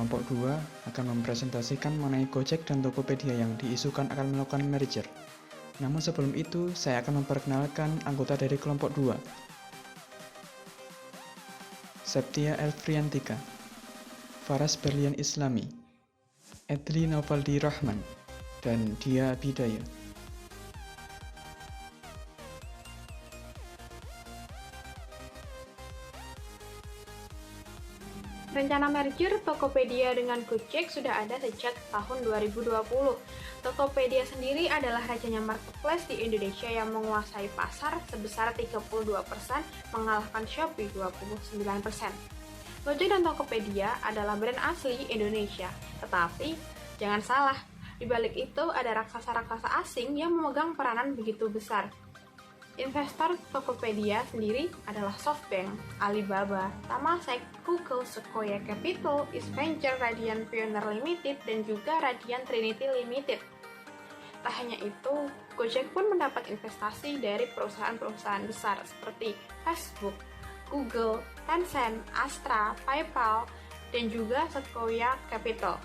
kelompok 2 akan mempresentasikan mengenai Gojek dan Tokopedia yang diisukan akan melakukan merger. Namun sebelum itu, saya akan memperkenalkan anggota dari kelompok 2. Septia Elfriantika, Faras Berlian Islami, Edli Naufaldi Rahman, dan Dia Bidaya. Rencana merger Tokopedia dengan Gojek sudah ada sejak tahun 2020. Tokopedia sendiri adalah rajanya marketplace di Indonesia yang menguasai pasar sebesar 32%, mengalahkan Shopee 29%. Gojek dan Tokopedia adalah brand asli Indonesia, tetapi jangan salah, di balik itu ada raksasa-raksasa asing yang memegang peranan begitu besar. Investor Tokopedia sendiri adalah SoftBank, Alibaba, Temasek, Google, Sequoia Capital, East Venture, Radian Pioneer Limited, dan juga Radian Trinity Limited. Tak hanya itu, Gojek pun mendapat investasi dari perusahaan-perusahaan besar seperti Facebook, Google, Tencent, Astra, PayPal, dan juga Sequoia Capital.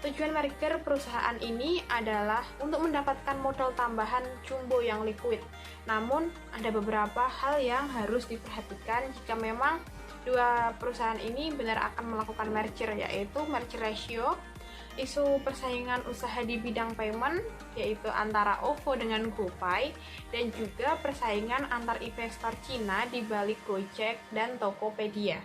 Tujuan merger perusahaan ini adalah untuk mendapatkan modal tambahan jumbo yang liquid. Namun, ada beberapa hal yang harus diperhatikan jika memang dua perusahaan ini benar akan melakukan merger, yaitu merger ratio, isu persaingan usaha di bidang payment, yaitu antara OVO dengan GoPay, dan juga persaingan antar investor Cina di balik Gojek dan Tokopedia.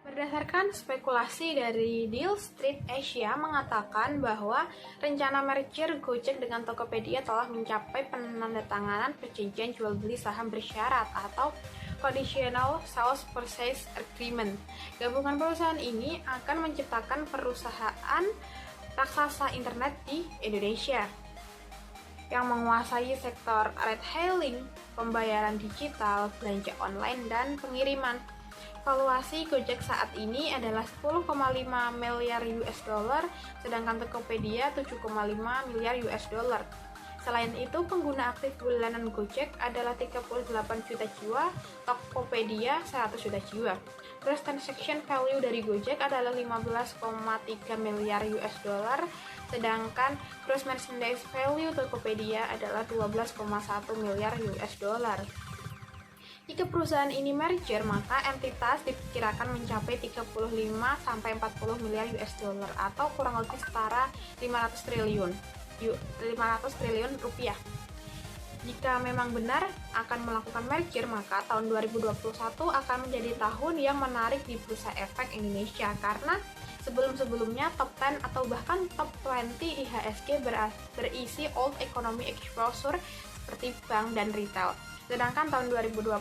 Berdasarkan spekulasi dari Deal Street Asia mengatakan bahwa rencana merger Gojek dengan Tokopedia telah mencapai penandatanganan perjanjian jual beli saham bersyarat atau Conditional Sales Purchase Agreement. Gabungan perusahaan ini akan menciptakan perusahaan raksasa internet di Indonesia yang menguasai sektor ride-hailing, pembayaran digital, belanja online, dan pengiriman. Valuasi Gojek saat ini adalah 10,5 miliar US dollar, sedangkan Tokopedia 7,5 miliar US dollar. Selain itu, pengguna aktif bulanan Gojek adalah 38 juta jiwa, Tokopedia 100 juta jiwa. Gross transaction value dari Gojek adalah 15,3 miliar US dollar, sedangkan gross merchandise value Tokopedia adalah 12,1 miliar US dollar. Jika perusahaan ini merger, maka entitas diperkirakan mencapai 35-40 miliar US dollar atau kurang lebih setara 500 triliun rupiah. Jika memang benar akan melakukan merger, maka tahun 2021 akan menjadi tahun yang menarik di bursa efek Indonesia karena sebelum-sebelumnya top 10 atau bahkan top 20 IHSG berisi old economy exposure seperti bank dan retail. Sedangkan tahun 2021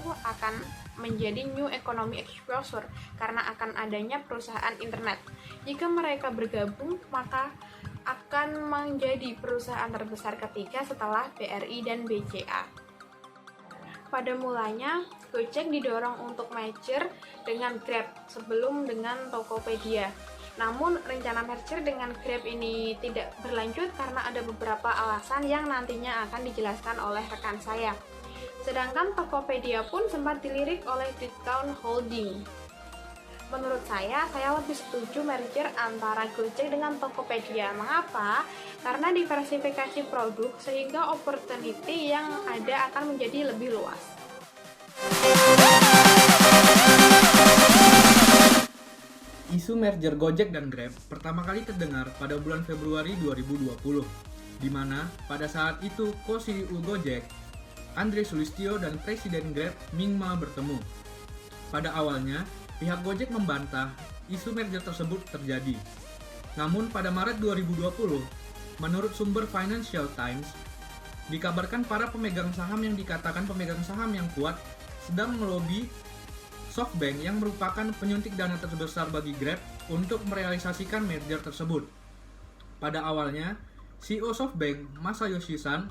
akan menjadi new economy exposure karena akan adanya perusahaan internet. Jika mereka bergabung, maka akan menjadi perusahaan terbesar ketiga setelah BRI dan BCA. Pada mulanya, Gojek didorong untuk merger dengan Grab sebelum dengan Tokopedia. Namun, rencana merger dengan Grab ini tidak berlanjut karena ada beberapa alasan yang nantinya akan dijelaskan oleh rekan saya. Sedangkan Tokopedia pun sempat dilirik oleh Discount Holding. Menurut saya lebih setuju merger antara Gojek dengan Tokopedia. Mengapa? Karena diversifikasi produk sehingga opportunity yang ada akan menjadi lebih luas. Isu merger Gojek dan Grab pertama kali terdengar pada bulan Februari 2020, di mana pada saat itu co-CEO Gojek, Andre Sulistyo, dan Presiden Grab, Ming Ma bertemu. Pada awalnya, pihak Gojek membantah isu merger tersebut terjadi. Namun pada Maret 2020, menurut sumber Financial Times, dikabarkan para pemegang saham yang dikatakan pemegang saham yang kuat sedang melobi SoftBank yang merupakan penyuntik dana terbesar bagi Grab untuk merealisasikan merger tersebut. Pada awalnya, CEO SoftBank, Masayoshi Son,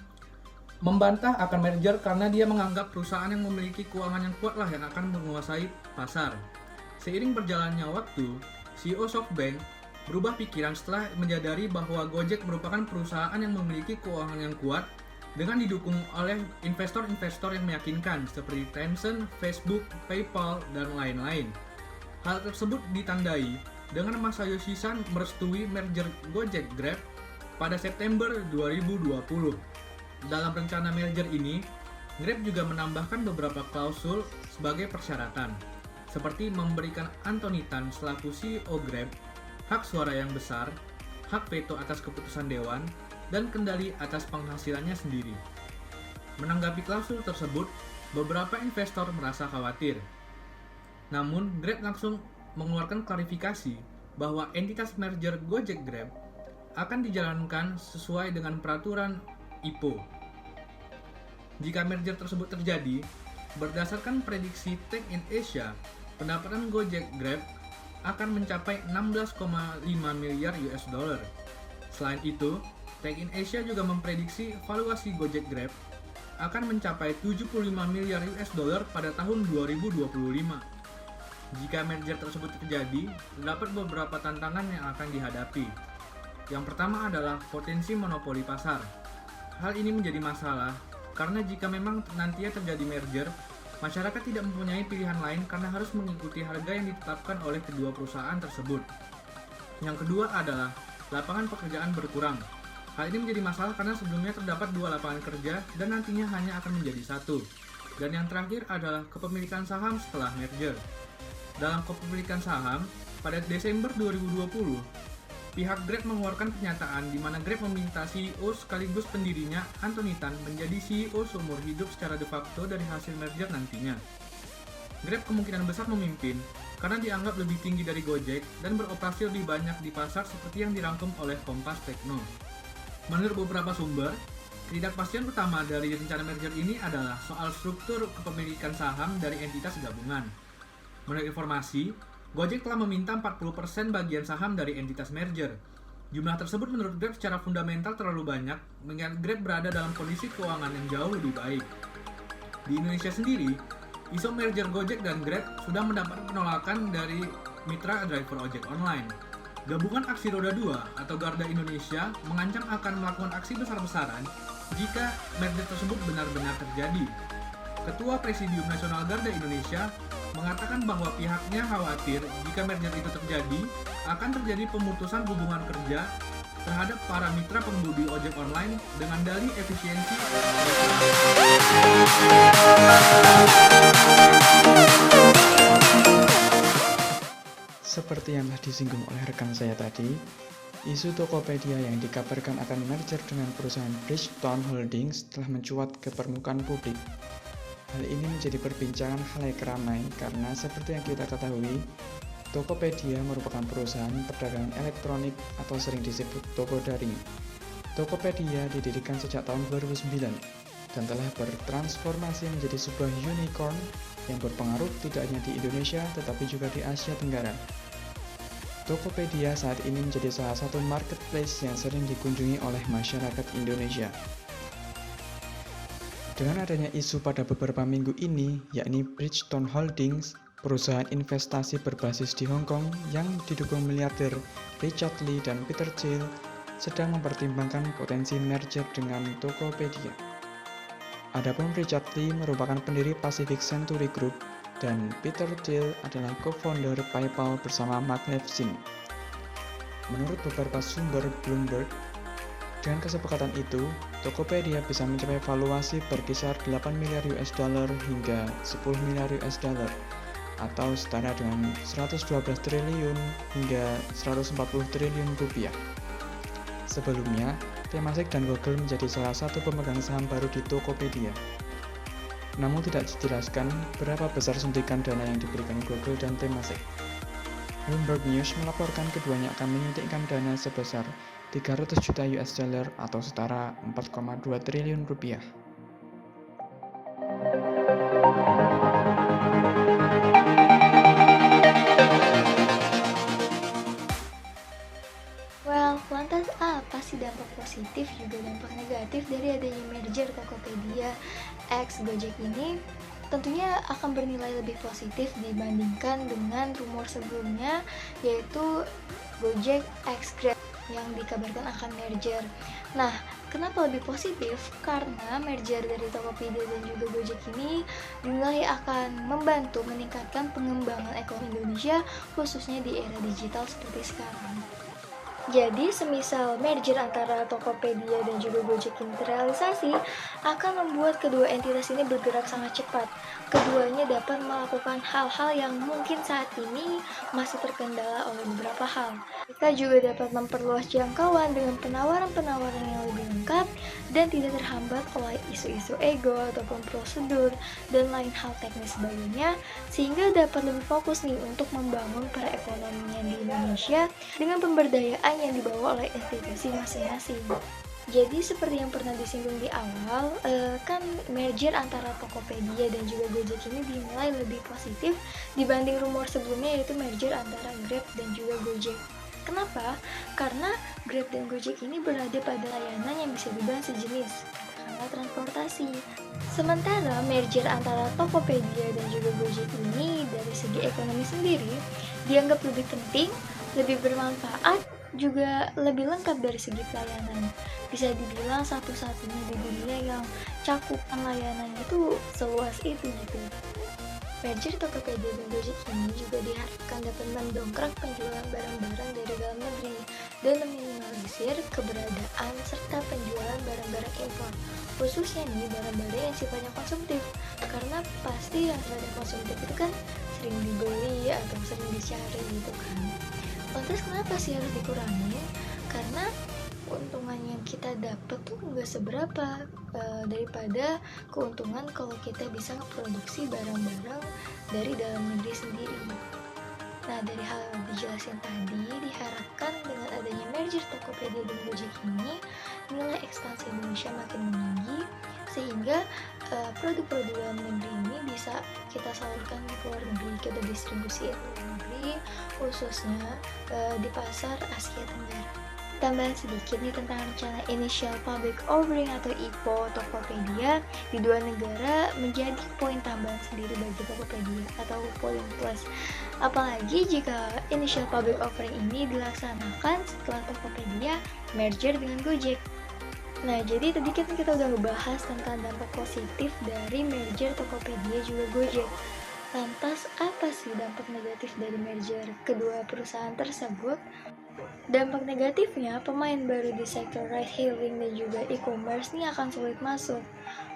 membantah akan merger karena dia menganggap perusahaan yang memiliki keuangan yang kuat lah yang akan menguasai pasar. Seiring berjalannya waktu, CEO SoftBank berubah pikiran setelah menyadari bahwa Gojek merupakan perusahaan yang memiliki keuangan yang kuat dengan didukung oleh investor-investor yang meyakinkan seperti Tencent, Facebook, PayPal, dan lain-lain. Hal tersebut ditandai dengan Masayoshi Son merestui merger Gojek Grab pada September 2020. Dalam rencana merger ini, Grab juga menambahkan beberapa klausul sebagai persyaratan, seperti memberikan Anthony Tan selaku CEO Grab hak suara yang besar, hak veto atas keputusan dewan, dan kendali atas penghasilannya sendiri. Menanggapi klausul tersebut, beberapa investor merasa khawatir. Namun, Grab langsung mengeluarkan klarifikasi bahwa entitas merger Gojek Grab akan dijalankan sesuai dengan peraturan IPO. Jika merger tersebut terjadi, berdasarkan prediksi Tech in Asia, pendapatan Gojek Grab akan mencapai 16,5 miliar US dollar. Selain itu, Tech in Asia juga memprediksi valuasi Gojek Grab akan mencapai 75 miliar US dollar pada tahun 2025. Jika merger tersebut terjadi, terdapat beberapa tantangan yang akan dihadapi. Yang pertama adalah potensi monopoli pasar. Hal ini menjadi masalah karena jika memang nantinya terjadi merger, masyarakat tidak mempunyai pilihan lain karena harus mengikuti harga yang ditetapkan oleh kedua perusahaan tersebut. Yang kedua adalah lapangan pekerjaan berkurang. Hal ini menjadi masalah karena sebelumnya terdapat 2 lapangan kerja dan nantinya hanya akan menjadi 1. Dan yang terakhir adalah kepemilikan saham setelah merger. Dalam kepemilikan saham, pada Desember 2020, pihak Grab mengeluarkan pernyataan di mana Grab meminta CEO sekaligus pendirinya Anthony Tan menjadi CEO seumur hidup secara de facto dari hasil merger nantinya. Grab kemungkinan besar memimpin karena dianggap lebih tinggi dari Gojek dan beroperasi lebih banyak di pasar seperti yang dirangkum oleh Kompas Techno. Menurut beberapa sumber, ketidakpastian utama dari rencana merger ini adalah soal struktur kepemilikan saham dari entitas gabungan. Menurut informasi, Gojek telah meminta 40% bagian saham dari entitas merger. Jumlah tersebut menurut Grab secara fundamental terlalu banyak, mengingat Grab berada dalam kondisi keuangan yang jauh lebih baik. Di Indonesia sendiri, isu merger Gojek dan Grab sudah mendapat penolakan dari mitra driver ojek online. Gabungan Aksi Roda 2 atau Garda Indonesia mengancam akan melakukan aksi besar-besaran jika merger tersebut benar-benar terjadi. Ketua Presidium Nasional Garda Indonesia mengatakan bahwa pihaknya khawatir jika merger itu terjadi, akan terjadi pemutusan hubungan kerja terhadap para mitra pengemudi ojek online dengan dalih efisiensi. Seperti yang telah disinggung oleh rekan saya tadi, isu Tokopedia yang dikabarkan akan merger dengan perusahaan Bridgestone Holdings telah mencuat ke permukaan publik. Hal ini menjadi perbincangan halayak ramai karena seperti yang kita ketahui, Tokopedia merupakan perusahaan perdagangan elektronik atau sering disebut toko daring. Tokopedia didirikan sejak tahun 2009 dan telah bertransformasi menjadi sebuah unicorn yang berpengaruh tidak hanya di Indonesia tetapi juga di Asia Tenggara. Tokopedia saat ini menjadi salah satu marketplace yang sering dikunjungi oleh masyarakat Indonesia. Dengan adanya isu pada beberapa minggu ini, yakni Bridgestone Holdings, perusahaan investasi berbasis di Hong Kong yang didukung miliarder Richard Lee dan Peter Thiel, sedang mempertimbangkan potensi merger dengan Tokopedia. Adapun Richard Lee merupakan pendiri Pacific Century Group dan Peter Thiel adalah co-founder PayPal bersama Mark Levchin. Menurut beberapa sumber Bloomberg, dengan kesepakatan itu, Tokopedia bisa mencapai valuasi berkisar 8 miliar US dollar hingga 10 miliar US dollar atau setara dengan 112 triliun hingga 140 triliun rupiah. Sebelumnya, Temasek dan Google menjadi salah satu pemegang saham baru di Tokopedia. Namun tidak dijelaskan berapa besar suntikan dana yang diberikan Google dan Temasek. Bloomberg News melaporkan keduanya akan menyuntikkan dana sebesar 300 juta US dollar atau setara 4,2 triliun rupiah. Well, lantas apa sih dampak positif juga dampak negatif dari adanya merger Tokopedia x Gojek ini? Tentunya akan bernilai lebih positif dibandingkan dengan rumor sebelumnya, yaitu Gojek x Grab yang dikabarkan akan merger. Nah, Kenapa lebih positif? Karena merger dari Tokopedia dan juga Gojek ini dinilai akan membantu meningkatkan pengembangan ekonomi Indonesia, khususnya di era digital seperti sekarang. Jadi, semisal merger antara Tokopedia dan juga Gojek ini terrealisasi, akan membuat kedua entitas ini bergerak sangat cepat. Keduanya dapat melakukan hal-hal yang mungkin saat ini masih terkendala oleh beberapa hal. Mereka juga dapat memperluas jangkauan dengan penawaran-penawaran yang lebih lengkap dan tidak terhambat oleh isu-isu ego ataupun prosedur dan lain hal teknis sebagainya, sehingga dapat lebih fokus nih untuk membangun perekonomian di Indonesia dengan pemberdayaan yang dibawa oleh institusi masing-masing. Jadi seperti yang pernah disinggung di awal, kan merger antara Tokopedia dan juga Gojek ini dinilai lebih positif dibanding rumor sebelumnya, yaitu merger antara Grab dan juga Gojek. Kenapa? Karena Grab dan Gojek ini berada pada layanan yang bisa dibilang sejenis, katakanlah transportasi. Sementara merger antara Tokopedia dan juga Gojek ini dari segi ekonomi sendiri dianggap lebih penting, lebih bermanfaat, juga lebih lengkap dari segi pelayanan. Bisa dibilang satu-satunya di dunia yang cakupan layanannya itu seluas itu gitu. Merger Tokopedia dan Gojek ini juga diharapkan dapat mendongkrak penjualan barang-barang dari dalam negeri dan meminimalisir keberadaan serta penjualan barang-barang impor, khususnya nih barang-barang yang sifatnya konsumtif, karena pasti yang sifatnya konsumtif itu kan sering dibeli atau sering dicari gitu kan. Lantas kenapa sih harus dikurangi? Karena keuntungan yang kita dapat tuh nggak seberapa daripada keuntungan kalau kita bisa memproduksi barang-barang dari dalam negeri sendiri. Nah, dari hal yang dijelasin tadi, diharapkan dengan adanya merger Tokopedia dan Gojek ini, nilai ekspansi Indonesia makin meninggi, sehingga produk-produk dalam negeri ini bisa kita salurkan ke luar negeri, kita distribusi ke luar negeri, khususnya di pasar Asia Tenggara. Tambahan sedikit nih tentang rencana Initial Public Offering atau IPO Tokopedia di dua negara menjadi poin tambahan sendiri bagi Tokopedia atau poin plus. Apalagi jika Initial Public Offering ini dilaksanakan setelah Tokopedia merger dengan Gojek. Nah, jadi tadi kita udah ngebahas tentang dampak positif dari merger Tokopedia juga Gojek. Lantas, apa sih dampak negatif dari merger kedua perusahaan tersebut? Dampak negatifnya, pemain baru di sektor ride-hailing dan juga e-commerce ini akan sulit masuk.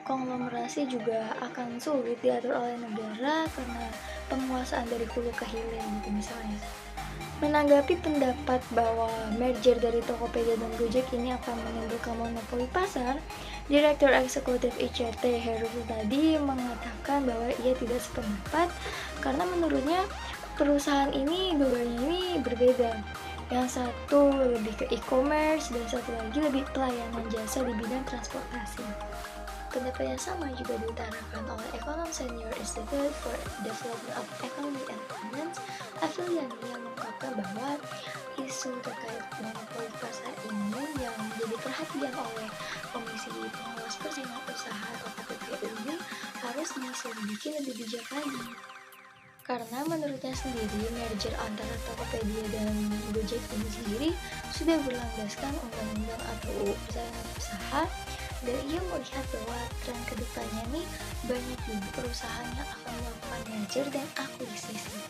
Konglomerasi juga akan sulit diatur oleh negara karena penguasaan dari hulu ke hilir gitu misalnya. Menanggapi pendapat bahwa merger dari Tokopedia dan Gojek ini akan menimbulkan monopoli pasar, Direktur Eksekutif ICT Heru tadi mengatakan bahwa ia tidak sependapat karena menurutnya perusahaan ini dua-duanya ini berbeda. Yang satu lebih ke e-commerce dan satu lagi lebih pelayanan jasa di bidang transportasi. Pendapat yang sama juga diutarakan oleh ekonom senior Institute for Development of Economy and Finance, Afiliani, yang mengungkapkan bahwa isu terkait monopoli pasar ini yang menjadi perhatian oleh Komisi Pengawas Persaingan Usaha atau KPPU ini harus diselidiki lebih bijak lagi. Karena menurutnya sendiri, merger antara Tokopedia dan Gojek ini sendiri sudah berlandaskan undang-undang atau UU Persaingan Usaha, dan ia melihat bahwa tren kedepannya nih banyak juga perusahaan yang akan melakukan merger dan akuisisi.